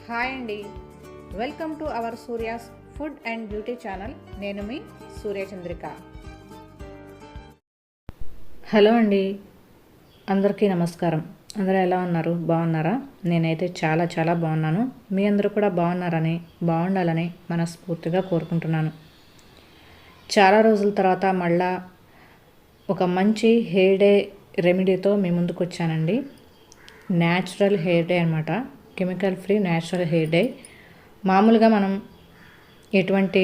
Hi అండి, welcome to our Surya's food and beauty channel. నేను మీ Suryachandrika. Hello అండి, అందరికీ నమస్కారం. అందరూ ఎలా ఉన్నారు? బాగున్నారా? నేనైతే చాలా చాలా బాగున్నాను. మీ అందరూ కూడా బాగుండాలని మనస్ఫూర్తిగా కోరుకుంటున్నాను. చాలా రోజుల తర్వాత మళ్ళా ఒక మంచి హెయిర్ డే రెమెడీతో మీ ముందుకు వచ్చానండి. న్యాచురల్ హెయిర్ డే అనమాట. Chemical free natural hair day. మామూలుగా మనం ఎటువంటి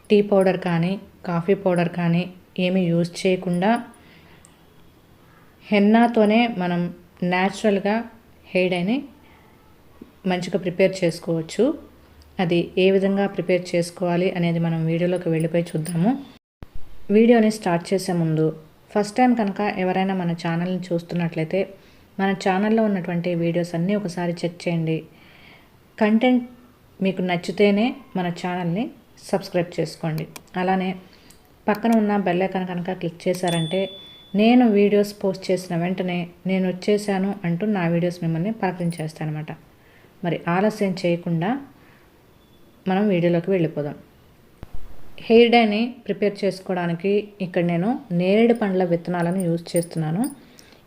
టీ పౌడర్ కానీ కాఫీ పౌడర్ కానీ ఏమీ యూజ్ చేయకుండా హెన్నాతోనే మనం న్యాచురల్గా హెయిర్ డేని మంచిగా ప్రిపేర్ చేసుకోవచ్చు. అది ఏ విధంగా ప్రిపేర్ చేసుకోవాలి అనేది మనం వీడియోలోకి వెళ్ళిపోయి చూద్దాము. వీడియోని స్టార్ట్ చేసే ముందు ఫస్ట్ టైం కనుక ఎవరైనా మన ఛానల్ని చూస్తున్నట్లయితే మన ఛానల్లో ఉన్నటువంటి వీడియోస్ అన్నీ ఒకసారి చెక్ చేయండి. కంటెంట్ మీకు నచ్చితేనే మన ఛానల్ని సబ్స్క్రైబ్ చేసుకోండి. అలానే పక్కన ఉన్న బెల్ ఐకాన్ కనుక క్లిక్ చేశారంటే నేను వీడియోస్ పోస్ట్ చేసిన వెంటనే నేను వచ్చేసాను అంటూ నా వీడియోస్ మిమ్మల్ని పలకరించేస్తాను అనమాట. మరి ఆలస్యం చేయకుండా మనం వీడియోలోకి వెళ్ళిపోదాం. హెయిర్ డైని ప్రిపేర్ చేసుకోవడానికి ఇక్కడ నేను నేరేడు పండ్ల విత్తనాలను యూజ్ చేస్తున్నాను.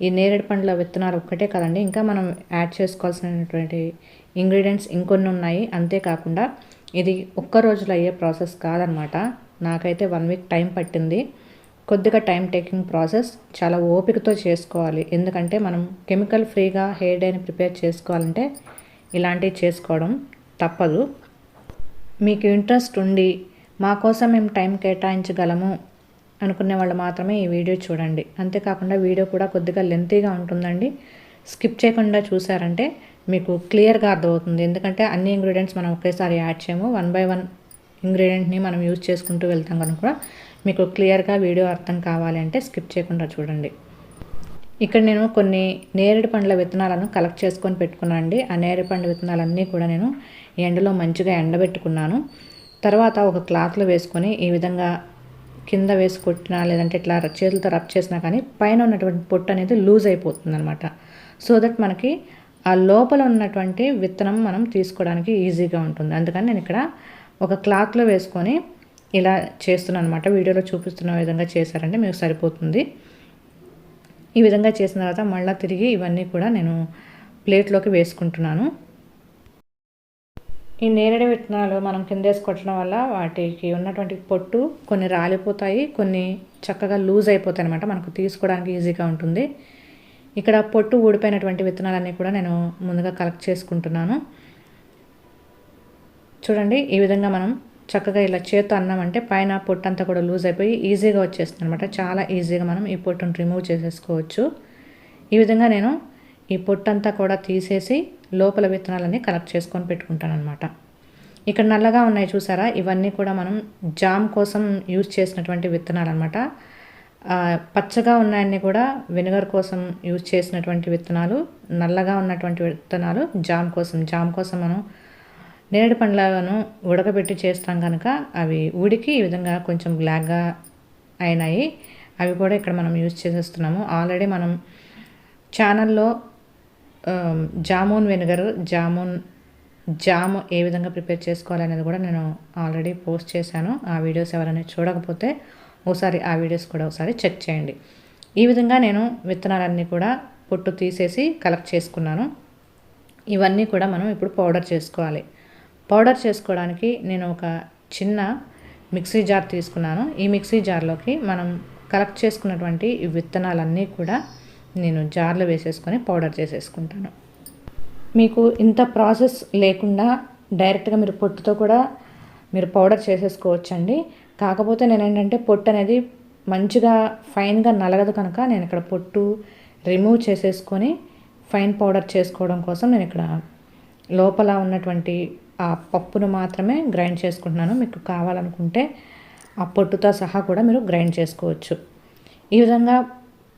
ఈ నేరేడు పండ్ల విత్తనాలు ఒక్కటే కదండి, ఇంకా మనం యాడ్ చేసుకోవాల్సినటువంటి ఇంగ్రీడియంట్స్ ఇంకొన్ని ఉన్నాయి. అంతేకాకుండా ఇది ఒక్క రోజులో అయ్యే ప్రాసెస్ కాదనమాట. నాకైతే 1 వీక్ టైం పట్టింది. కొద్దిగా టైం టేకింగ్ ప్రాసెస్, చాలా ఓపికతో చేసుకోవాలి. ఎందుకంటే మనం కెమికల్ ఫ్రీగా హెయిర్ డైని ప్రిపేర్ చేసుకోవాలంటే ఇలాంటివి చేసుకోవడం తప్పదు. మీకు ఇంట్రెస్ట్ ఉండి మా కోసం మేము టైం కేటాయించగలము అనుకునే వాళ్ళు మాత్రమే ఈ వీడియో చూడండి. అంతేకాకుండా వీడియో కూడా కొద్దిగా లెంతీగా ఉంటుందండి. స్కిప్ చేయకుండా చూసారంటే మీకు క్లియర్గా అర్థమవుతుంది. ఎందుకంటే అన్ని ఇంగ్రీడియంట్స్ మనం ఒకేసారి యాడ్ చేయము. 1 by 1 ఇంగ్రీడియంట్ని మనం యూజ్ చేసుకుంటూ వెళ్తాం కనుక మీకు క్లియర్గా వీడియో అర్థం కావాలి అంటే స్కిప్ చేయకుండా చూడండి. ఇక్కడ నేను కొన్ని నేరేడు పండ్ల విత్తనాలను కలెక్ట్ చేసుకొని పెట్టుకున్నాను అండి. ఆ నేరేడు పండ్ల విత్తనాలన్నీ కూడా నేను ఎండలో మంచిగా ఎండబెట్టుకున్నాను. తర్వాత ఒక క్లాత్లో వేసుకొని ఈ విధంగా కింద వేసి కొట్టినా లేదంటే ఇట్లా చేతులతో రబ్ చేసినా కానీ పైన ఉన్నటువంటి పొట్టు అనేది లూజ్ అయిపోతుంది అనమాట. సో దట్ మనకి ఆ లోపల ఉన్నటువంటి విత్తనం మనం తీసుకోవడానికి ఈజీగా ఉంటుంది. అందుకని నేను ఇక్కడ ఒక క్లాత్లో వేసుకొని ఇలా చేస్తున్నాను అనమాట. వీడియోలో చూపిస్తున్న విధంగా చేశారంటే మీకు సరిపోతుంది. ఈ విధంగా చేసిన తర్వాత మళ్ళీ తిరిగి ఇవన్నీ కూడా నేను ప్లేట్లోకి వేసుకుంటున్నాను. ఈ నేరేడు విత్తనాలు మనం కింద వేసి కొట్టడం వల్ల వాటికి ఉన్నటువంటి పొట్టు కొన్ని రాలిపోతాయి, కొన్ని చక్కగా లూజ్ అయిపోతాయి అనమాట. మనకు తీసుకోవడానికి ఈజీగా ఉంటుంది. ఇక్కడ పొట్టు ఊడిపోయినటువంటి విత్తనాలన్నీ కూడా నేను ముందుగా కలెక్ట్ చేసుకుంటున్నాను. చూడండి, ఈ విధంగా మనం చక్కగా ఇలా చేత్తో అన్నామంటే పైన పొట్టు అంతా కూడా లూజ్ అయిపోయి ఈజీగా వచ్చేస్తుంది అనమాట. చాలా ఈజీగా మనం ఈ పొట్టును రిమూవ్ చేసేసుకోవచ్చు. ఈ విధంగా నేను ఈ పొట్టంతా కూడా తీసేసి లోపల విత్తనాలన్నీ కలెక్ట్ చేసుకొని పెట్టుకుంటాను అనమాట. ఇక్కడ నల్లగా ఉన్నాయి చూసారా, ఇవన్నీ కూడా మనం జామ్ కోసం యూజ్ చేసినటువంటి విత్తనాలు అనమాట. పచ్చగా ఉన్నాయన్నీ కూడా వెనిగర్ కోసం యూజ్ చేసినటువంటి విత్తనాలు. నల్లగా ఉన్నటువంటి విత్తనాలు జామ్ కోసం మనం నేరేడు పండ్లను ఉడకబెట్టి చేస్తాం కనుక అవి ఉడికి ఈ విధంగా కొంచెం బ్లాక్గా అయినాయి. అవి కూడా ఇక్కడ మనం యూజ్ చేసేస్తున్నాము. ఆల్రెడీ మనం ఛానల్లో జామున్ వెనిగర్ జామ్ ఏ విధంగా ప్రిపేర్ చేసుకోవాలనేది కూడా నేను ఆల్రెడీ పోస్ట్ చేశాను. ఆ వీడియోస్ ఎవరైనా చూడకపోతే ఒకసారి ఆ వీడియోస్ కూడా ఒకసారి చెక్ చేయండి. ఈ విధంగా నేను విత్తనాలన్నీ కూడా పొట్టు తీసేసి కలెక్ట్ చేసుకున్నాను. ఇవన్నీ కూడా మనం ఇప్పుడు పౌడర్ చేసుకోవాలి. పౌడర్ చేసుకోవడానికి నేను ఒక చిన్న మిక్సీ జార్ తీసుకున్నాను. ఈ మిక్సీ జార్లోకి మనం కలెక్ట్ చేసుకున్నటువంటి ఈ విత్తనాలన్నీ కూడా నేను జార్లో వేసేసుకొని పౌడర్ చేసేసుకుంటాను. మీకు ఇంత ప్రాసెస్ లేకుండా డైరెక్ట్గా మీరు పొట్టుతో కూడా మీరు పౌడర్ చేసేసుకోవచ్చండి. కాకపోతే నేను ఏంటంటే పొట్టు అనేది మంచిగా ఫైన్గా నలగదు కనుక నేను ఇక్కడ పొట్టు రిమూవ్ చేసేసుకొని ఫైన్ పౌడర్ చేసుకోవడం కోసం నేను ఇక్కడ లోపల ఉన్నటువంటి ఆ పప్పును మాత్రమే గ్రైండ్ చేసుకుంటున్నాను. మీకు కావాలనుకుంటే ఆ పొట్టుతో సహా కూడా మీరు గ్రైండ్ చేసుకోవచ్చు. ఈ విధంగా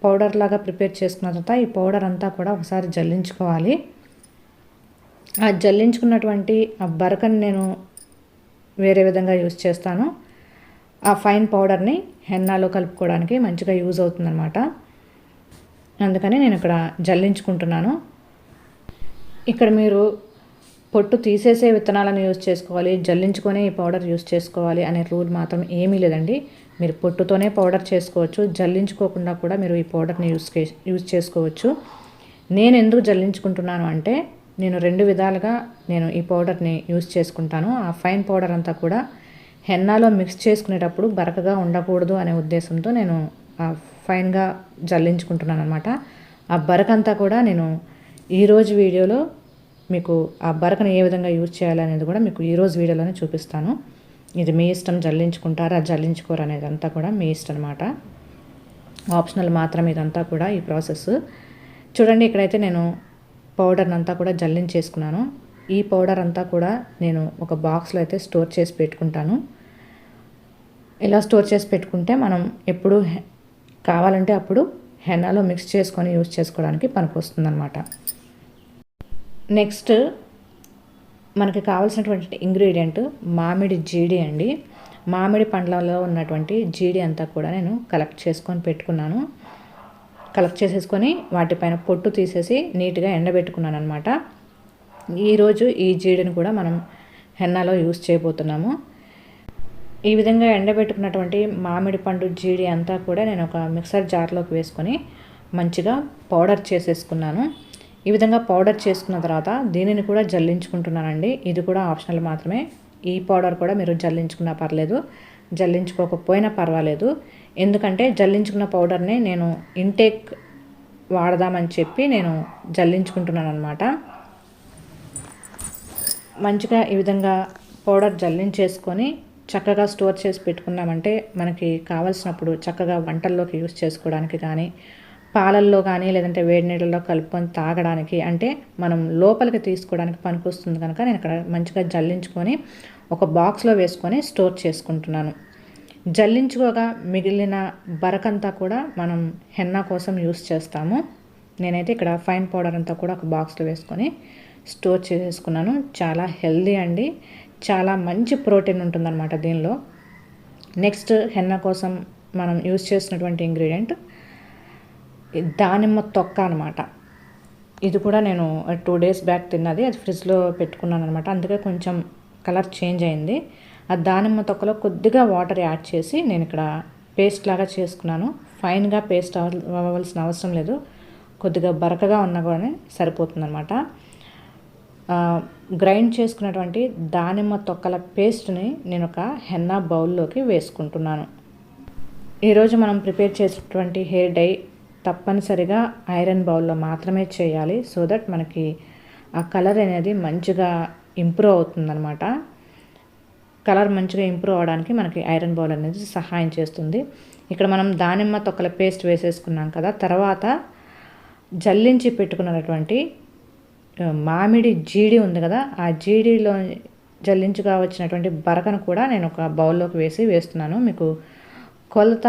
పౌడర్ లాగా ప్రిపేర్ చేసుకున్న తర్వాత ఈ పౌడర్ అంతా కూడా ఒకసారి జల్లించుకోవాలి. ఆ జల్లించుకున్నటువంటి ఆ బరకని నేను వేరే విధంగా యూజ్ చేస్తాను. ఆ ఫైన్ పౌడర్ని హెన్నాలో కలుపుకోవడానికి మంచిగా యూజ్ అవుతుందన్నమాట. అందుకని నేను ఇక్కడ జల్లించుకుంటున్నాను. ఇక్కడ మీరు పొట్టు తీసేసే విత్తనాలను యూజ్ చేసుకోవాలి, జల్లించుకొని ఈ పౌడర్ యూజ్ చేసుకోవాలి అనే రూల్ మాత్రం ఏమీ లేదండి. మీరు పొట్టుతోనే పౌడర్ చేసుకోవచ్చు, జల్లించుకోకుండా కూడా మీరు ఈ పౌడర్ని యూజ్ చేసుకోవచ్చు. నేను ఎందుకు జల్లించుకుంటున్నాను అంటే నేను 2 విధాలుగా నేను ఈ పౌడర్ని యూజ్ చేసుకుంటాను. ఆ ఫైన్ పౌడర్ అంతా కూడా హెన్నాలో మిక్స్ చేసుకునేటప్పుడు బరకగా ఉండకూడదు అనే ఉద్దేశంతో నేను ఫైన్గా జల్లించుకుంటున్నాను అనమాట. ఆ బరకంతా కూడా నేను ఈరోజు వీడియోలో మీకు ఆ బరకను ఏ విధంగా యూజ్ చేయాలనేది కూడా మీకు ఈరోజు వీడియోలోనే చూపిస్తాను. ఇది మీ ఇష్టం, జల్లించుకుంటారా జల్లించుకోరు అనేది అంతా కూడా మీ ఇష్టం అనమాట. ఆప్షనల్ మాత్రం ఇదంతా కూడా ఈ ప్రాసెస్. చూడండి, ఇక్కడైతే నేను పౌడర్ని అంతా కూడా జల్లించేసుకున్నాను. ఈ పౌడర్ అంతా కూడా నేను ఒక బాక్స్లో అయితే స్టోర్ చేసి పెట్టుకుంటాను. ఇలా స్టోర్ చేసి పెట్టుకుంటే మనం ఎప్పుడు కావాలంటే అప్పుడు హెన్నాలో మిక్స్ చేసుకొని యూజ్ చేసుకోవడానికి పనికొస్తుంది అనమాట. నెక్స్ట్ మనకి కావాల్సినటువంటి ఇంగ్రీడియంట్ మామిడి జీడి అండి. మామిడి పండ్లలో ఉన్నటువంటి జీడి అంతా కూడా నేను కలెక్ట్ చేసుకొని పెట్టుకున్నాను. కలెక్ట్ చేసేసుకొని వాటిపైన పొట్టు తీసేసి నీట్గా ఎండబెట్టుకున్నాను అనమాట. ఈరోజు ఈ జీడిని కూడా మనం హెన్నాలో యూజ్ చేయబోతున్నాము. ఈ విధంగా ఎండబెట్టుకున్నటువంటి మామిడి పండు జీడి అంతా కూడా నేను ఒక మిక్సర్ జార్లోకి వేసుకొని మంచిగా పౌడర్ చేసేసుకున్నాను. ఈ విధంగా పౌడర్ చేసుకున్న తర్వాత దీనిని కూడా జల్లించుకుంటున్నానండి. ఇది కూడా ఆప్షనల్ మాత్రమే. ఈ పౌడర్ కూడా మీరు జల్లించుకున్నా పర్లేదు, జల్లించుకోకపోయినా పర్వాలేదు. ఎందుకంటే జల్లించుకున్న పౌడర్ని నేను ఇంటేక్ వాడదామని చెప్పి నేను జల్లించుకుంటున్నాను అనమాట. మంచిగా ఈ విధంగా పౌడర్ జల్లించేసుకొని చక్కగా స్టోర్ చేసి పెట్టుకున్నామంటే మనకి కావాల్సినప్పుడు చక్కగా వంటల్లోకి యూజ్ చేసుకోవడానికి కానీ, పాలల్లో కానీ, లేదంటే వేడి నీళ్ళలో కలుపుకొని తాగడానికి, అంటే మనం లోపలికి తీసుకోవడానికి పనికొస్తుంది కనుక నేను ఇక్కడ మంచిగా జల్లించుకొని ఒక బాక్స్లో వేసుకొని స్టోర్ చేసుకుంటున్నాను. జల్లించుకోగా మిగిలిన బరకంతా కూడా మనం హెన్నా కోసం యూస్ చేస్తాము. నేనైతే ఇక్కడ ఫైన్ పౌడర్ అంతా కూడా ఒక బాక్స్లో వేసుకొని స్టోర్ చేసేసుకున్నాను. చాలా హెల్దీ అండి, చాలా మంచి ప్రోటీన్ ఉంటుందన్నమాట దీనిలో. నెక్స్ట్ హెన్నా కోసం మనం యూజ్ చేసినటువంటి ఇంగ్రీడియంట్ దానిమ్మ తొక్క అనమాట. ఇది కూడా నేను 2 days బ్యాక్ తిన్నది, అది ఫ్రిడ్జ్లో పెట్టుకున్నాను అనమాట. అందుకే కొంచెం కలర్ చేంజ్ అయింది. ఆ దానిమ్మ తొక్కలో కొద్దిగా వాటర్ యాడ్ చేసి నేను ఇక్కడ పేస్ట్ లాగా చేసుకున్నాను. ఫైన్గా పేస్ట్ అవ్వాల్సిన అవసరం లేదు, కొద్దిగా బరకగా ఉన్నా కూడా సరిపోతుందన్నమాట. గ్రైండ్ చేసుకున్నటువంటి దానిమ్మ తొక్కల పేస్ట్ని నేను ఒక హెన్నా బౌల్లోకి వేసుకుంటున్నాను. ఈరోజు మనం ప్రిపేర్ చేసేటువంటి హెయిర్ డై తప్పనిసరిగా ఐరన్ బౌల్లో మాత్రమే చేయాలి. సో దట్ మనకి ఆ కలర్ అనేది మంచిగా ఇంప్రూవ్ అవుతుందన్నమాట. కలర్ మంచిగా ఇంప్రూవ్ అవడానికి మనకి ఐరన్ బౌల్ అనేది సహాయం చేస్తుంది. ఇక్కడ మనం దానిమ్మ తొక్కల పేస్ట్ వేసేసుకున్నాం కదా, తర్వాత జల్లించి పెట్టుకున్నటువంటి మామిడి జీడి ఉంది కదా, ఆ జీడిలో జల్లించుగా వచ్చినటువంటి బరకను కూడా నేను ఒక బౌల్లోకి వేస్తున్నాను. మీకు కొలత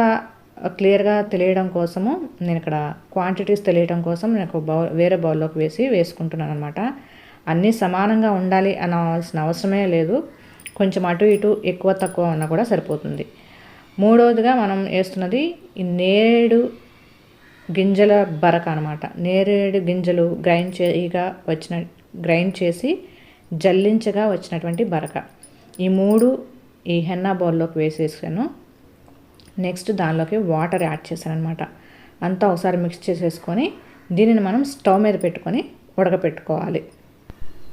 క్లియర్గా తెలియడం కోసము నేను ఇక్కడ క్వాంటిటీస్ తెలియడం కోసం నేను ఒక వేరే బౌల్లోకి వేసుకుంటున్నాను అనమాట. అన్నీ సమానంగా ఉండాలి అనవలసిన అవసరమే లేదు, కొంచెం అటు ఇటు ఎక్కువ తక్కువ ఉన్నా కూడా సరిపోతుంది. మూడవదిగా మనం వేస్తున్నది ఈ నేరేడు గింజల బరక అనమాట. నేరేడు గింజలు గ్రైండ్ చేసి జల్లించగా వచ్చినటువంటి బరక. ఈ 3 ఈ హెన్నా బౌల్లోకి వేసేసాను. నెక్స్ట్ దానిలోకి వాటర్ యాడ్ చేశాను అనమాట. అంతా ఒకసారి మిక్స్ చేసేసుకొని దీనిని మనం స్టవ్ మీద పెట్టుకొని ఉడకపెట్టుకోవాలి.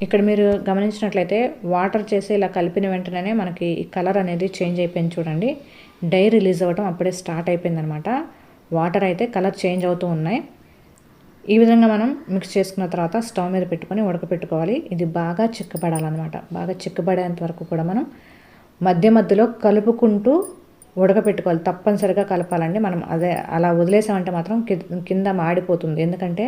ఇక్కడ మీరు గమనించినట్లయితే వాటర్ చేసి ఇలా కలిపిన వెంటనే మనకి ఈ కలర్ అనేది చేంజ్ అయిపోయింది చూడండి. డై రిలీజ్ అవ్వడం అప్పుడే స్టార్ట్ అయిపోయింది అనమాట. వాటర్ అయితే కలర్ చేంజ్ అవుతూ ఉన్నాయి. ఈ విధంగా మనం మిక్స్ చేసుకున్న తర్వాత స్టవ్ మీద పెట్టుకొని ఉడకపెట్టుకోవాలి. ఇది బాగా చిక్కబడాలన్నమాట. బాగా చిక్కబడేంత వరకు కూడా మనం మధ్య మధ్యలో కలుపుకుంటూ ఉడకపెట్టుకోవాలి. తప్పనిసరిగా కలపాలండి. మనం అలా వదిలేసామంటే మాత్రం కింద మాడిపోతుంది. ఎందుకంటే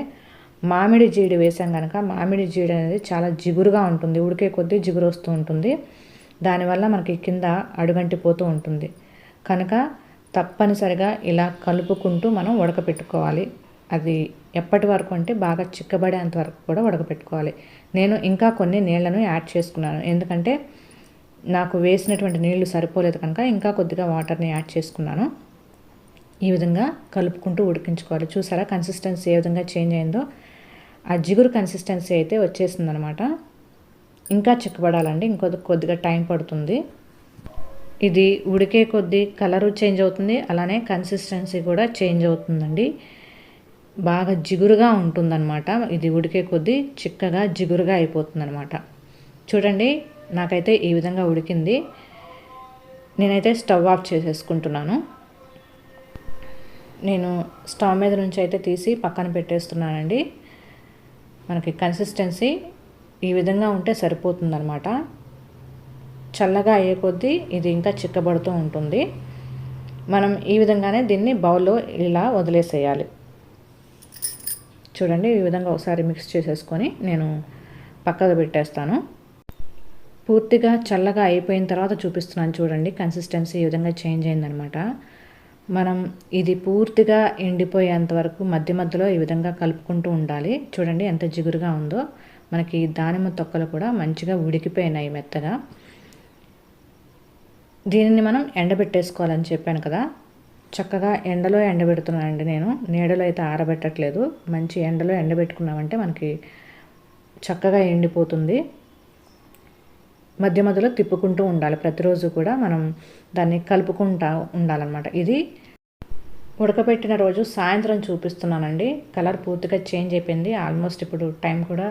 మామిడి జీడి వేసాం కనుక మామిడి జీడి అనేది చాలా జిగురుగా ఉంటుంది, ఉడికే కొద్దీ జిగురు వస్తూ ఉంటుంది. దానివల్ల మనకి కింద అడుగంటిపోతూ ఉంటుంది. కనుక తప్పనిసరిగా ఇలా కలుపుకుంటూ మనం ఉడకపెట్టుకోవాలి. అది ఎప్పటి వరకు అంటే బాగా చిక్కబడేంత వరకు కూడా ఉడకపెట్టుకోవాలి. నేను ఇంకా కొన్ని నీళ్లను యాడ్ చేసుకున్నాను, ఎందుకంటే నాకు వేసినటువంటి నీళ్లు సరిపోలేదు కనుక ఇంకా కొద్దిగా వాటర్ని యాడ్ చేసుకున్నాను. ఈ విధంగా కలుపుకుంటూ ఉడికించుకోవాలి. చూసారా కన్సిస్టెన్సీ ఏ విధంగా చేంజ్ అయిందో? ఆ జిగురు కన్సిస్టెన్సీ అయితే వచ్చేసిందనమాట. ఇంకా చిక్కబడాలండి, కొద్దిగా టైం పడుతుంది. ఇది ఉడికే కొద్దీ కలరు చేంజ్ అవుతుంది, అలానే కన్సిస్టెన్సీ కూడా చేంజ్ అవుతుందండి. బాగా జిగురుగా ఉంటుందన్నమాట. ఇది ఉడికే కొద్దీ చిక్కగా జిగురుగా అయిపోతుందన్నమాట. చూడండి, నాకైతే ఈ విధంగా ఉడికింది. నేనైతే స్టవ్ ఆఫ్ చేసేసుకుంటున్నాను. నేను స్టవ్ మీద నుంచి అయితే తీసి పక్కన పెట్టేస్తున్నానండి. మనకి కన్సిస్టెన్సీ ఈ విధంగా ఉంటే సరిపోతుందన్నమాట. చల్లగా అయ్యే కొద్దీ ఇది ఇంకా చిక్కబడుతూ ఉంటుంది. మనం ఈ విధంగానే దీన్ని బౌల్లో ఇలా వదిలేసేయాలి. చూడండి, ఈ విధంగా ఒకసారి మిక్స్ చేసేసుకొని నేను పక్కకు పెట్టేస్తాను. పూర్తిగా చల్లగా అయిపోయిన తర్వాత చూపిస్తున్నాను చూడండి. కన్సిస్టెన్సీ ఈ విధంగా చేంజ్ అయిందనమాట. మనం ఇది పూర్తిగా ఎండిపోయేంత వరకు మధ్య మధ్యలో ఈ విధంగా కలుపుకుంటూ ఉండాలి. చూడండి ఎంత జిగురుగా ఉందో. మనకి దానిమ్మ తొక్కలు కూడా మంచిగా ఉడికిపోయినాయి మెత్తగా. దీనిని మనం ఎండబెట్టేసుకోవాలని చెప్పాను కదా, చక్కగా ఎండలో ఎండబెడుతున్నానండి నేను. నీడలో అయితే ఆరబెట్టట్లేదు. మంచి ఎండలో ఎండబెట్టుకున్నామంటే మనకి చక్కగా ఎండిపోతుంది. మధ్య మధ్యలో తిప్పుకుంటూ ఉండాలి. ప్రతిరోజు కూడా మనం దాన్ని కలుపుకుంటూ ఉండాలన్నమాట. ఇది ఉడకబెట్టిన రోజు సాయంత్రం చూపిస్తున్నానండి. కలర్ పూర్తిగా చేంజ్ అయిపోయింది. ఆల్మోస్ట్ ఇప్పుడు టైం కూడా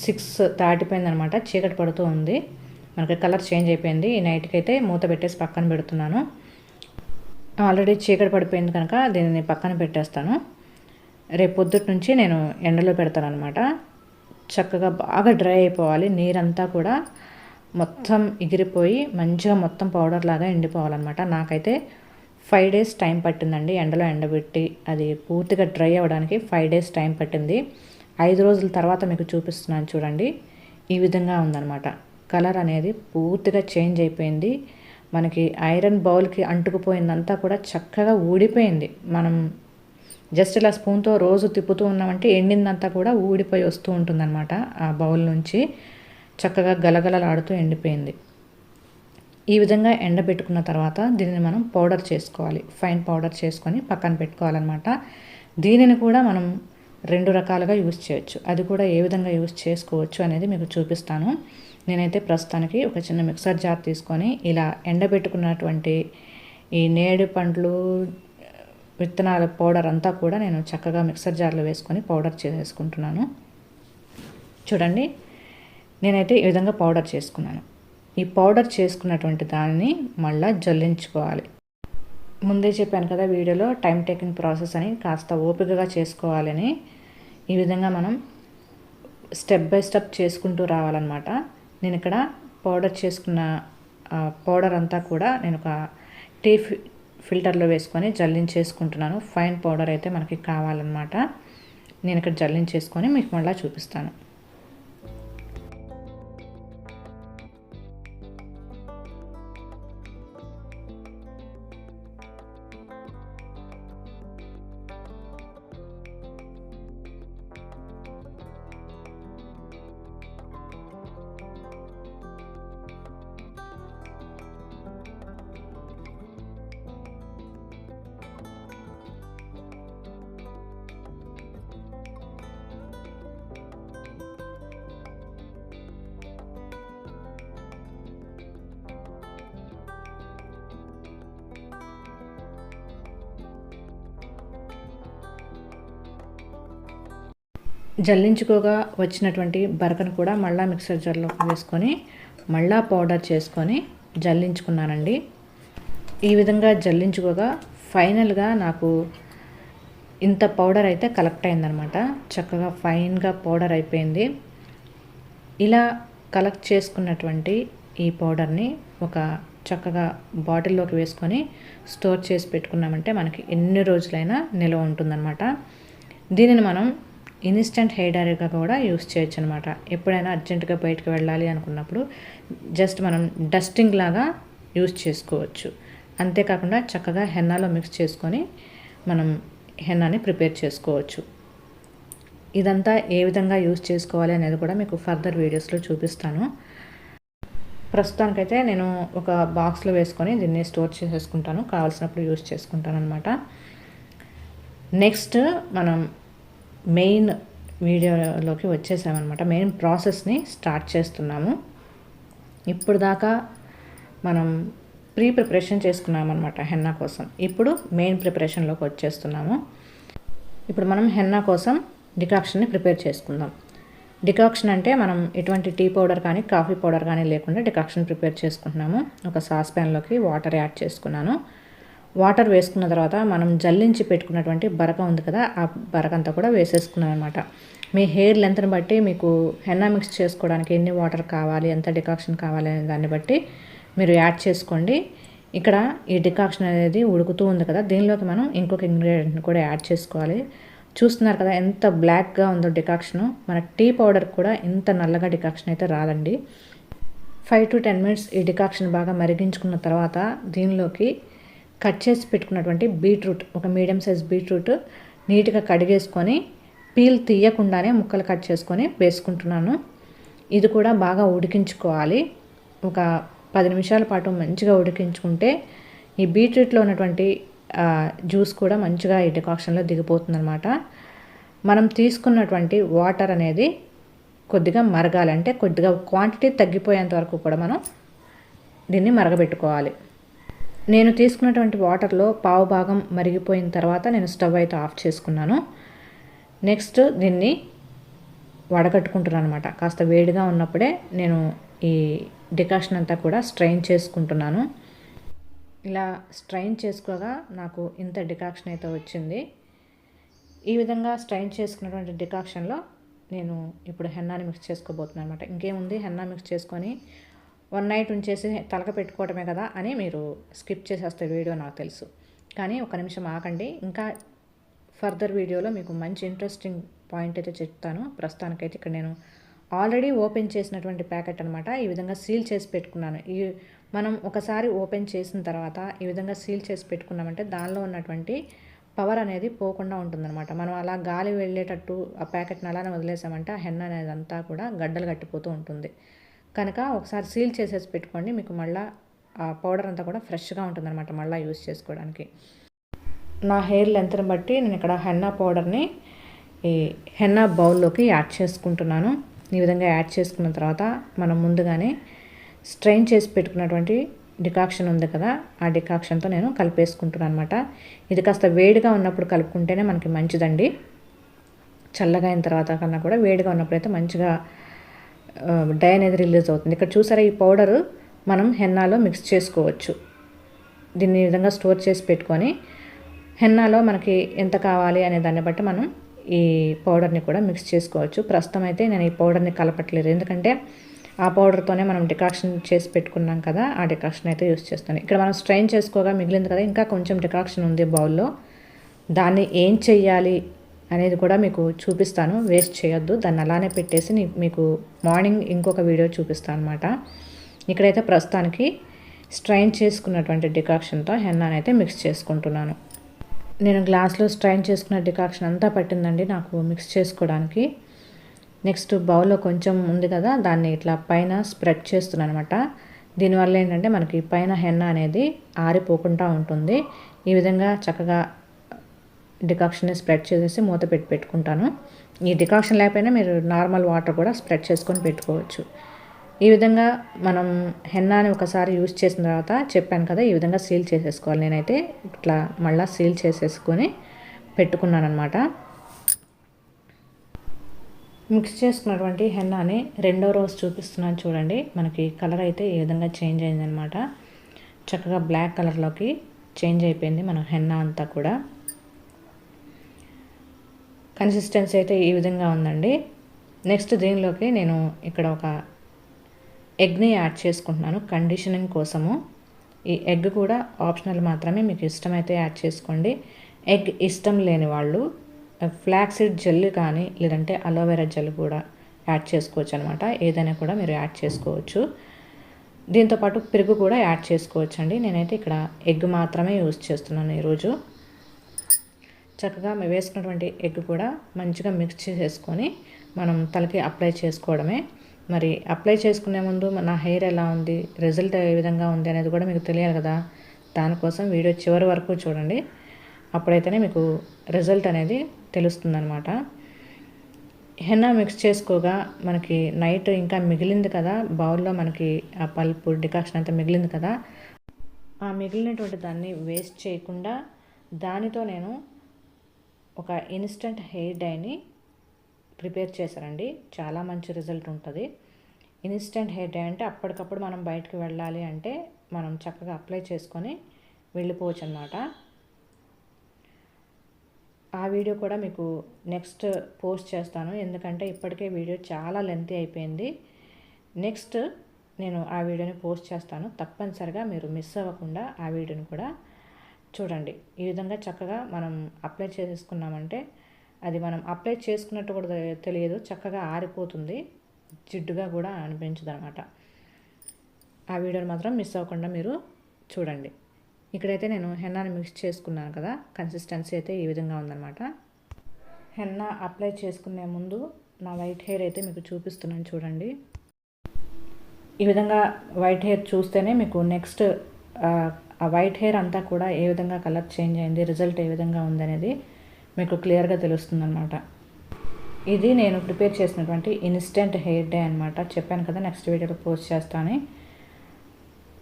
6 దాటిపోయిందనమాట. చీకటి పడుతూ ఉంది. మనకి కలర్ చేంజ్ అయిపోయింది. ఈ నైట్కి అయితే మూత పెట్టేసి పక్కన పెడుతున్నాను. ఆల్రెడీ చీకటి పడిపోయింది కనుక దీనిని పక్కన పెట్టేస్తాను. రేపు పొద్దుటి నుంచి నేను ఎండలో పెడతాను అనమాట. చక్కగా బాగా డ్రై అయిపోవాలి. నీరంతా కూడా మొత్తం ఎగిరిపోయి మంచిగా మొత్తం పౌడర్ లాగా ఎండిపోవాలన్నమాట. నాకైతే 5 డేస్ టైం పట్టిందండి. ఎండలో ఎండబెట్టి అది పూర్తిగా డ్రై అవ్వడానికి 5 డేస్ టైం పట్టింది. 5 రోజుల తర్వాత మీకు చూపిస్తున్నాను చూడండి. ఈ విధంగా ఉందన్నమాట. కలర్ అనేది పూర్తిగా చేంజ్ అయిపోయింది. మనకి ఐరన్ బౌల్కి అంటుకుపోయిందంతా కూడా చక్కగా ఊడిపోయింది. మనం జస్ట్ ఇలా స్పూన్తో రోజు తిప్పుతూ ఉన్నామంటే ఎండిందంతా కూడా ఊడిపోయి వస్తూ ఉంటుందన్నమాట. ఆ బౌల్ నుంచి చక్కగా గలగలలాడుతూ ఎండిపోయింది. ఈ విధంగా ఎండబెట్టుకున్న తర్వాత దీనిని మనం పౌడర్ చేసుకోవాలి. ఫైన్ పౌడర్ చేసుకొని పక్కన పెట్టుకోవాలన్నమాట. దీనిని కూడా మనం 2 రకాలుగా యూజ్ చేయొచ్చు. అది కూడా ఏ విధంగా యూజ్ చేసుకోవచ్చు అనేది మీకు చూపిస్తాను. నేనైతే ప్రస్తుతానికి ఒక చిన్న మిక్సర్ జార్ తీసుకొని ఇలా ఎండబెట్టుకున్నటువంటి ఈ నేడు పండ్లు విత్తనాల పౌడర్ అంతా కూడా నేను చక్కగా మిక్సర్ జార్లో వేసుకొని పౌడర్ చేసేసుకుంటున్నాను. చూడండి, నేనైతే ఈ విధంగా పౌడర్ చేసుకున్నాను. ఈ పౌడర్ చేసుకున్నటువంటి దానిని మళ్ళీ జల్లించుకోవాలి. ముందే చెప్పాను కదా వీడియోలో, టైం టేకింగ్ ప్రాసెస్ అని, కాస్త ఓపికగా చేసుకోవాలని. ఈ విధంగా మనం స్టెప్ బై స్టెప్ చేసుకుంటూ రావాలన్నమాట. నేను ఇక్కడ పౌడర్ చేసుకున్న పౌడర్ అంతా కూడా నేను ఒక టీ ఫిల్టర్లో వేసుకొని జల్లించేసుకుంటున్నాను. ఫైన్ పౌడర్ అయితే మనకి కావాలన్నమాట. నేను ఇక్కడ జల్లించేసుకొని మీకు మళ్ళీ చూపిస్తాను. జల్లించుకోగా వచ్చినటువంటి బరకను కూడా మళ్ళీ మిక్సర్ జార్లోకి వేసుకొని మళ్ళీ పౌడర్ చేసుకొని జల్లించుకున్నానండి. ఈ విధంగా జల్లించుకోగా ఫైనల్గా నాకు ఇంత పౌడర్ అయితే కలెక్ట్ అయిందనమాట. చక్కగా ఫైన్గా పౌడర్ అయిపోయింది. ఇలా కలెక్ట్ చేసుకున్నటువంటి ఈ పౌడర్ని ఒక చక్కగా బాటిల్లోకి వేసుకొని స్టోర్ చేసి పెట్టుకున్నామంటే మనకి ఎన్ని రోజులైనా నిల్వ ఉంటుందన్నమాట. దీనిని మనం ఇన్స్టెంట్ హెయిర్ డైర్గా కూడా యూస్ చేయొచ్చు అనమాట. ఎప్పుడైనా అర్జెంటుగా బయటకు వెళ్ళాలి అనుకున్నప్పుడు జస్ట్ మనం డస్టింగ్ లాగా యూస్ చేసుకోవచ్చు. అంతేకాకుండా చక్కగా హెన్నాలో మిక్స్ చేసుకొని మనం హెన్నాని ప్రిపేర్ చేసుకోవచ్చు. ఇదంతా ఏ విధంగా యూస్ చేసుకోవాలి అనేది కూడా మీకు ఫర్దర్ వీడియోస్లో చూపిస్తాను. ప్రస్తుతానికైతే నేను ఒక బాక్స్లో వేసుకొని దీన్ని స్టోర్ చేసేసుకుంటాను. కావాల్సినప్పుడు యూస్ చేసుకుంటాను అనమాట. నెక్స్ట్ మనం మెయిన్ వీడియోలోకి వచ్చేసామన్నమాట. మెయిన్ ప్రాసెస్ని స్టార్ట్ చేస్తున్నాము. ఇప్పుడు దాకా మనం ప్రిపరేషన్ చేసుకున్నామన్నమాట హెన్నా కోసం. ఇప్పుడు మెయిన్ ప్రిపరేషన్లోకి వచ్చేస్తున్నాము. ఇప్పుడు మనం హెన్నా కోసం డికాక్షన్ని ప్రిపేర్ చేసుకుందాం. డికాక్షన్ అంటే మనం ఎటువంటి టీ పౌడర్ కానీ కాఫీ పౌడర్ కానీ లేకుండా డికాక్షన్ ప్రిపేర్ చేసుకుంటున్నాము. ఒక సాస్ ప్యాన్లోకి వాటర్ యాడ్ చేసుకున్నాను. వాటర్ వేసుకున్న తర్వాత మనం జల్లించి పెట్టుకున్నటువంటి బరక ఉంది కదా, ఆ బరక అంతా కూడా వేసేసుకున్నాను అనమాట. మీ హెయిర్ లెంత్ని బట్టి మీకు హెన్నా మిక్స్ చేసుకోవడానికి ఎన్ని వాటర్ కావాలి, ఎంత డికాక్షన్ కావాలి అనే దాన్ని బట్టి మీరు యాడ్ చేసుకోండి. ఇక్కడ ఈ డికాక్షన్ అనేది ఉడుకుతూ ఉంది కదా, దీనిలోకి మనం ఇంకొక ఇంగ్రీడియంట్ని కూడా యాడ్ చేసుకోవాలి. చూస్తున్నారు కదా ఎంత బ్లాక్గా ఉందో డికాక్షను. మన టీ పౌడర్ కూడా ఇంత నల్లగా డికాక్షన్ అయితే రాదండి. 5 to 10 minutes ఈ డికాక్షన్ బాగా మరిగించుకున్న తర్వాత దీనిలోకి కట్ చేసి పెట్టుకున్నటువంటి బీట్రూట్, ఒక మీడియం సైజ్ బీట్రూట్ నీట్గా కడిగేసుకొని పీల్ తీయకుండానే ముక్కలు కట్ చేసుకొని వేసుకుంటున్నాను. ఇది కూడా బాగా ఉడికించుకోవాలి. ఒక 10 నిమిషాల పాటు మంచిగా ఉడికించుకుంటే ఈ బీట్రూట్లో ఉన్నటువంటి జ్యూస్ కూడా మంచిగా ఈ డికాక్షన్లో దిగిపోతుందన్నమాట. మనం తీసుకున్నటువంటి వాటర్ అనేది కొద్దిగా మరగాలి, అంటే కొద్దిగా క్వాంటిటీ తగ్గిపోయేంత వరకు కూడా మనం దీన్ని మరగబెట్టుకోవాలి. నేను తీసుకున్నటువంటి వాటర్లో పావు భాగం మరిగిపోయిన తర్వాత నేను స్టవ్ అయితే ఆఫ్ చేసుకున్నాను. నెక్స్ట్ దీన్ని వడగట్టుకుంటున్నాను అనమాట. కాస్త వేడిగా ఉన్నప్పుడే నేను ఈ డికాషన్ అంతా కూడా స్ట్రెయిన్ చేసుకుంటున్నాను. ఇలా స్ట్రెయిన్ చేసుకోగా నాకు ఇంత డికాక్షన్ అయితే వచ్చింది. ఈ విధంగా స్ట్రెయిన్ చేసుకున్నటువంటి డికాక్షన్లో నేను ఇప్పుడు హెన్నాని మిక్స్ చేసుకోబోతున్నాను అనమాట. ఇంకేముంది, హెన్నా మిక్స్ చేసుకొని 1 night ఉంచేసి తలక పెట్టుకోవటమే కదా అని మీరు స్కిప్ చేసేస్తే వీడియో నాకు తెలుసు. కానీ ఒక నిమిషం ఆగండి, ఇంకా ఫర్దర్ వీడియోలో మీకు మంచి ఇంట్రెస్టింగ్ పాయింట్ అయితే చెప్తాను. ప్రస్తుతానికైతే ఇక్కడ నేను ఆల్రెడీ ఓపెన్ చేసినటువంటి ప్యాకెట్ అనమాట. ఈ విధంగా సీల్ చేసి పెట్టుకున్నాను. మనం ఒకసారి ఓపెన్ చేసిన తర్వాత ఈ విధంగా సీల్ చేసి పెట్టుకున్నామంటే దానిలో ఉన్నటువంటి పవర్ అనేది పోకుండా ఉంటుందన్నమాట. మనం అలా గాలి వెళ్ళేటట్టు ఆ ప్యాకెట్ని అలానే వదిలేసామంటే ఆ హెన్న అనేది అంతా కూడా గడ్డలు కట్టిపోతూ ఉంటుంది. కనుక ఒకసారి సీల్ చేసేసి పెట్టుకోండి, మీకు మళ్ళీ ఆ పౌడర్ అంతా కూడా ఫ్రెష్గా ఉంటుందన్నమాట మళ్ళీ యూజ్ చేసుకోవడానికి. నా హెయిర్ లెంత్ని బట్టి నేను ఇక్కడ హెన్నా పౌడర్ని ఈ హెన్నా బౌల్లోకి యాడ్ చేసుకుంటున్నాను. ఈ విధంగా యాడ్ చేసుకున్న తర్వాత మనం ముందుగానే స్ట్రెయిన్ చేసి పెట్టుకున్నటువంటి డికాక్షన్ ఉంది కదా, ఆ డికాక్షన్తో నేను కలిపేసుకుంటున్నాను అనమాట. ఇది కాస్త వేడిగా ఉన్నప్పుడు కలుపుకుంటేనే మనకి మంచిదండి. చల్లగా అయిన తర్వాత కన్నా కూడా వేడిగా ఉన్నప్పుడు అయితే మంచిగా డై అనేది రిలీజ్ అవుతుంది. ఇక్కడ చూసారా, ఈ పౌడరు మనం హెన్నాలో మిక్స్ చేసుకోవచ్చు. దీన్ని ఈ విధంగా స్టోర్ చేసి పెట్టుకొని హెన్నాలో మనకి ఎంత కావాలి అనే దాన్ని బట్టి మనం ఈ పౌడర్ని కూడా మిక్స్ చేసుకోవచ్చు. ప్రస్తుతం అయితే నేను ఈ పౌడర్ని కలపట్లేదు, ఎందుకంటే ఆ పౌడర్తోనే మనం డికాక్షన్ చేసి పెట్టుకున్నాం కదా, ఆ డికాక్షన్ అయితే యూస్ చేస్తాను. ఇక్కడ మనం స్ట్రెయిన్ చేసుకోగా మిగిలింది కదా, ఇంకా కొంచెం డికాక్షన్ ఉంది బౌల్లో, దాన్ని ఏం చెయ్యాలి అనేది కూడా మీకు చూపిస్తాను. వేస్ట్ చేయొద్దు, దాన్ని అలానే పెట్టేసి మీకు మార్నింగ్ ఇంకొక వీడియో చూపిస్తాను అనమాట. ఇక్కడైతే ప్రస్తుతానికి స్ట్రెయిన్ చేసుకున్నటువంటి డికాక్షన్తో హెన్నాని అయితే మిక్స్ చేసుకుంటున్నాను. నేను గ్లాస్లో స్ట్రెయిన్ చేసుకున్న డికాక్షన్ అంతా పట్టిందండి నాకు మిక్స్ చేసుకోవడానికి. నెక్స్ట్ బౌల్లో కొంచెం ఉంది కదా, దాన్ని ఇట్లా పైన స్ప్రెడ్ చేస్తున్నాను అనమాట. దీనివల్ల ఏంటంటే మనకి పైన హెన్నా అనేది ఆరిపోకుండా ఉంటుంది. ఈ విధంగా చక్కగా డికాక్షన్ని స్ప్రెడ్ చేసేసి మూత పెట్టుకుంటాను. ఈ డికాక్షన్ లేకపోయినా మీరు నార్మల్ వాటర్ కూడా స్ప్రెడ్ చేసుకొని పెట్టుకోవచ్చు. ఈ విధంగా మనం హెన్నాని ఒకసారి యూజ్ చేసిన తర్వాత చెప్పాను కదా, ఈ విధంగా సీల్ చేసేసుకోవాలి. నేనైతే ఇట్లా మళ్ళీ సీల్ చేసేసుకొని పెట్టుకున్నాను అనమాట. మిక్స్ చేసుకున్నటువంటి హెన్నాని రెండో రోజు చూపిస్తున్నాను చూడండి. మనకి కలర్ అయితే ఈ విధంగా చేంజ్ అయిందనమాట. చక్కగా బ్లాక్ కలర్లోకి చేంజ్ అయిపోయింది మన హెన్నా అంతా కూడా. కన్సిస్టెన్సీ అయితే ఈ విధంగా ఉందండి. నెక్స్ట్ దీనిలోకి నేను ఇక్కడ ఒక ఎగ్ని యాడ్ చేసుకుంటున్నాను కండిషనింగ్ కోసము. ఈ ఎగ్ కూడా ఆప్షనల్ మాత్రమే, మీకు ఇష్టమైతే యాడ్ చేసుకోండి. ఎగ్ ఇష్టం లేని వాళ్ళు ఫ్లాక్సీడ్ జెల్ కానీ లేదంటే అలోవెరా జెల్ కూడా యాడ్ చేసుకోవచ్చు అనమాట. ఏదైనా కూడా మీరు యాడ్ చేసుకోవచ్చు. దీంతోపాటు పెరుగు కూడా యాడ్ చేసుకోవచ్చు అండి. నేనైతే ఇక్కడ ఎగ్ మాత్రమే యూజ్ చేస్తున్నాను ఈరోజు. చక్కగా వేసుకున్నటువంటి ఎగ్ కూడా మంచిగా మిక్స్ చేసేసుకొని మనం తలకి అప్లై చేసుకోవడమే. మరి అప్లై చేసుకునే ముందు నా హెయిర్ ఎలా ఉంది, రిజల్ట్ ఏ విధంగా ఉంది అనేది కూడా మీకు తెలియాలి కదా. దానికోసం వీడియో చివరి వరకు చూడండి, అప్పుడైతేనే మీకు రిజల్ట్ అనేది తెలుస్తుందన్నమాట. హెన్నా మిక్స్ చేసుకోగా మనకి నైట్ ఇంకా మిగిలింది కదా, బౌల్లో మనకి ఆ పల్పు డికాక్షన్ అంతా మిగిలింది కదా, ఆ మిగిలినటువంటి దాన్ని వేస్ట్ చేయకుండా దానితో నేను ఒక ఇన్స్టెంట్ హెయిర్ డైని ప్రిపేర్ చేశానండి. చాలా మంచి రిజల్ట్ ఉంటుంది. ఇన్స్టెంట్ హెయిర్ డై అంటే అప్పటికప్పుడు మనం బయటకు వెళ్ళాలి అంటే మనం చక్కగా అప్లై చేసుకొని వెళ్ళిపోవచ్చు అన్నమాట. ఆ వీడియో కూడా మీకు నెక్స్ట్ పోస్ట్ చేస్తాను, ఎందుకంటే ఇప్పటికే వీడియో చాలా లెంతీ అయిపోయింది. నెక్స్ట్ నేను ఆ వీడియోని పోస్ట్ చేస్తాను, తప్పనిసరిగా మీరు మిస్ అవ్వకుండా ఆ వీడియోని కూడా చూడండి. ఈ విధంగా చక్కగా మనం అప్లై చేసుకున్నామంటే అది మనం అప్లై చేసుకున్నట్టు కూడా తెలియదు, చక్కగా ఆరిపోతుంది, జిడ్డుగా కూడా అనిపించదు అనమాట. ఆ వీడియోని మాత్రం మిస్ అవ్వకుండా మీరు చూడండి. ఇక్కడైతే నేను హెన్నాని మిక్స్ చేసుకున్నాను కదా, కన్సిస్టెన్సీ అయితే ఈ విధంగా ఉందన్నమాట. హెన్నా అప్లై చేసుకునే ముందు నా వైట్ హెయిర్ అయితే మీకు చూపిస్తున్నాను చూడండి. ఈ విధంగా వైట్ హెయిర్ చూస్తేనే మీకు నెక్స్ట్ ఆ వైట్ హెయిర్ అంతా కూడా ఏ విధంగా కలర్ చేంజ్ అయింది, రిజల్ట్ ఏ విధంగా ఉందనేది మీకు క్లియర్గా తెలుస్తుంది అనమాట. ఇది నేను ప్రిపేర్ చేసినటువంటి ఇన్స్టెంట్ హెయిర్ డే అనమాట. చెప్పాను కదా నెక్స్ట్ వీడియోలో పోస్ట్ చేస్తానని.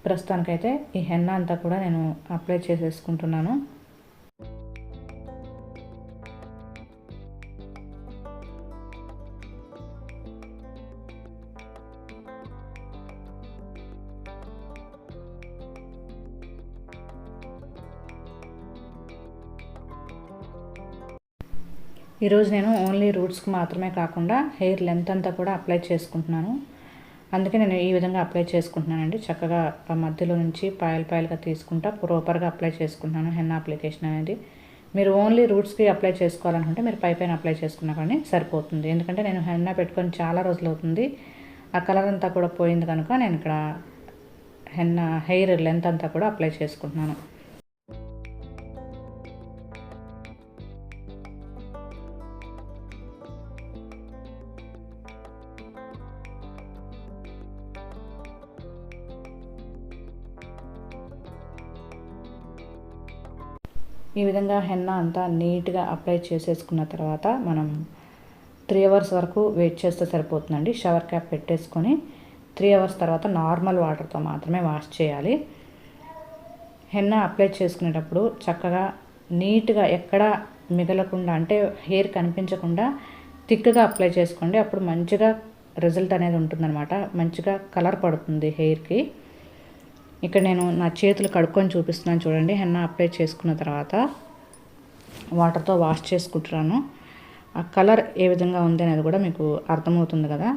ప్రస్తుతానికైతే ఈ హెన్నా అంతా కూడా నేను అప్లై చేసేసుకుంటున్నాను. ఈరోజు నేను ఓన్లీ రూట్స్కి మాత్రమే కాకుండా హెయిర్ లెంత్ అంతా కూడా అప్లై చేసుకుంటున్నాను. అందుకే నేను ఈ విధంగా అప్లై చేసుకుంటున్నానండి. చక్కగా మధ్యలో నుంచి పాయలుగా తీసుకుంటా ప్రాపర్గా అప్లై చేసుకుంటున్నాను హెన్నా అప్లికేషన్ అనేది. మీరు ఓన్లీ రూట్స్కి అప్లై చేసుకోవాలనుకుంటే మీరు పైన అప్లై చేసుకున్నా కానీ సరిపోతుంది. ఎందుకంటే నేను హెన్నా పెట్టుకొని చాలా రోజులు అవుతుంది, ఆ కలర్ అంతా కూడా పోయింది కనుక నేను ఇక్కడ హెన్నా హెయిర్ లెంత్ అంతా కూడా అప్లై చేసుకుంటున్నాను. ఈ విధంగా హెన్నా అంతా నీట్గా అప్లై చేసేసుకున్న తర్వాత మనం 3 అవర్స్ వరకు వెయిట్ చేస్తే సరిపోతుందండి. షవర్ క్యాప్ పెట్టేసుకొని 3 అవర్స్ తర్వాత నార్మల్ వాటర్తో మాత్రమే వాష్ చేయాలి. హెన్నా అప్లై చేసుకునేటప్పుడు చక్కగా నీట్గా ఎక్కడ మిగలకుండా, అంటే హెయిర్ కనిపించకుండా థిక్గా అప్లై చేసుకోండి. అప్పుడు మంచిగా రిజల్ట్ అనేది ఉంటుందన్నమాట, మంచిగా కలర్ పడుతుంది హెయిర్కి. ఇక్కడ నేను నా చేతులు కడుక్కొని చూపిస్తున్నాను చూడండి. హెన్నా అప్లై చేసుకున్న తర్వాత వాటర్తో వాష్ చేసుకుంటున్నాను. ఆ కలర్ ఏ విధంగా ఉంది అనేది కూడా మీకు అర్థమవుతుంది కదా.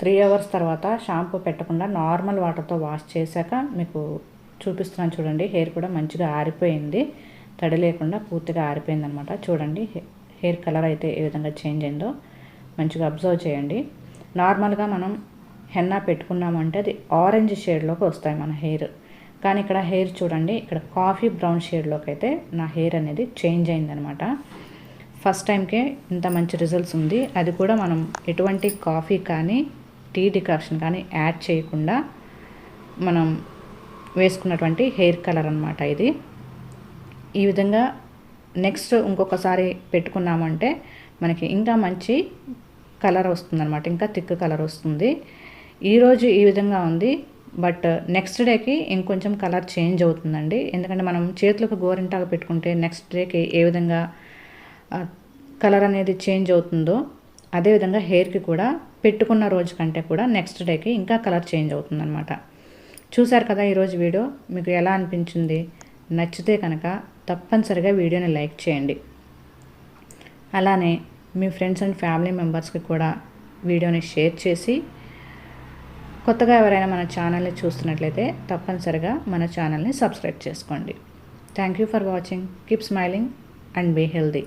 త్రీ అవర్స్ తర్వాత షాంపూ పెట్టకుండా నార్మల్ వాటర్తో వాష్ చేశాక మీకు చూపిస్తున్నాను చూడండి. హెయిర్ కూడా మంచిగా ఆరిపోయింది, తడి లేకుండా పూర్తిగా ఆరిపోయింది అనమాట. చూడండి హెయిర్ కలర్ అయితే ఏ విధంగా చేంజ్ అయిందో మంచిగా అబ్జర్వ్ చేయండి. నార్మల్గా మనం హెన్నా పెట్టుకున్నామంటే అది ఆరెంజ్ షేడ్లోకి వస్తాయి మన హెయిర్, కానీ ఇక్కడ హెయిర్ చూడండి, ఇక్కడ కాఫీ బ్రౌన్ షేడ్లోకి అయితే నా హెయిర్ అనేది చేంజ్ అయిందనమాట. ఫస్ట్ టైంకే ఇంత మంచి రిజల్ట్స్ ఉంది. అది కూడా మనం ఎటువంటి కాఫీ కానీ టీ డికాక్షన్ కానీ యాడ్ చేయకుండా మనం వేసుకున్నటువంటి హెయిర్ కలర్ అనమాట ఇది. ఈ విధంగా నెక్స్ట్ ఇంకొకసారి పెట్టుకున్నామంటే మనకి ఇంకా మంచి కలర్ వస్తుందన్నమాట, ఇంకా థిక్ కలర్ వస్తుంది. ఈరోజు ఈ విధంగా ఉంది, బట్ నెక్స్ట్ డేకి ఇంకొంచెం కలర్ చేంజ్ అవుతుందండి. ఎందుకంటే మనం చేతులకు గోరింటాకు పెట్టుకుంటే నెక్స్ట్ డేకి ఏ విధంగా కలర్ అనేది చేంజ్ అవుతుందో అదేవిధంగా హెయిర్కి కూడా పెట్టుకున్న రోజు కంటే కూడా నెక్స్ట్ డేకి ఇంకా కలర్ చేంజ్ అవుతుందన్నమాట. చూశారు కదా ఈరోజు వీడియో, మీకు ఎలా అనిపించింది? నచ్చితే కనుక తప్పనిసరిగా వీడియోని లైక్ చేయండి. అలానే మీ ఫ్రెండ్స్ అండ్ ఫ్యామిలీ మెంబర్స్కి కూడా వీడియోని షేర్ చేసి, కొత్తగా ఎవరైనా మన ఛానల్ని చూస్తున్నట్లయితే తప్పనిసరిగా మన ఛానల్ని సబ్స్క్రైబ్ చేసుకోండి. Thank you for watching. Keep smiling and be healthy.